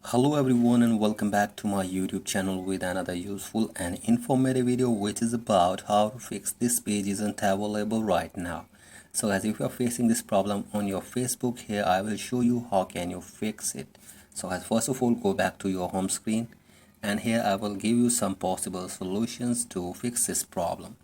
Hello everyone and welcome back to my YouTube channel with another useful and informative video which is about how to fix this page isn't available right now. So as if you are facing this problem on your Facebook, here I will show you how can you fix it. So as first of all, go back to your home screen and here I will give you some possible solutions to fix this problem.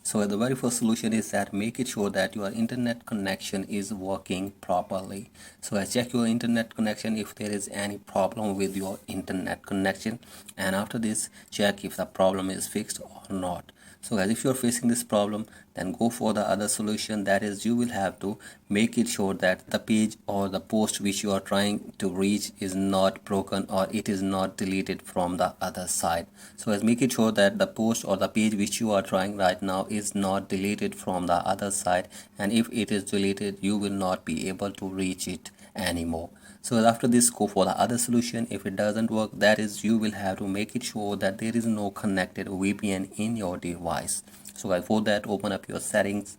So the very first solution is that make it sure that your internet connection is working properly. So I check your internet connection if there is any problem with your internet connection, and after this check if the problem is fixed or not. So as if you're facing this problem, then go for the other solution, that is you will have to make it sure that the page or the post which you are trying to reach is not broken or it is not deleted from the other side. So as make it sure that the post or the page which you are trying right now is not deleted from the other side, and if it is deleted you will not be able to reach it anymore. So after this, go for the other solution. If it doesn't work, that is you will have to make it sure that there is no connected VPN in your device. So for that, open up your settings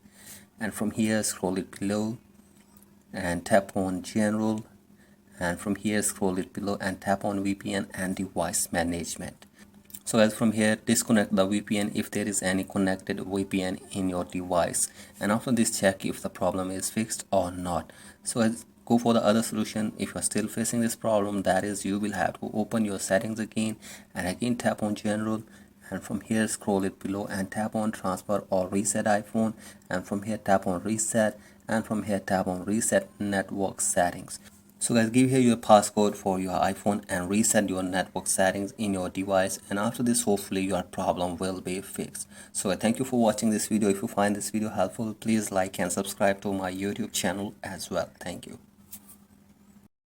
and from here scroll it below and tap on general, and from here scroll it below and tap on VPN and device management. So as from here, disconnect the VPN if there is any connected VPN in your device, and after this check if the problem is fixed or not. So as go for the other solution. If you are still facing this problem, that is you will have to open your settings again and again tap on general, and from here scroll it below and tap on transfer or reset iPhone, and from here tap on reset, and from here tap on reset network settings. So guys, give here your passcode for your iPhone and reset your network settings in your device, and after this hopefully your problem will be fixed. So I thank you for watching this video. If you find this video helpful, please like and subscribe to my YouTube channel as well. Thank you.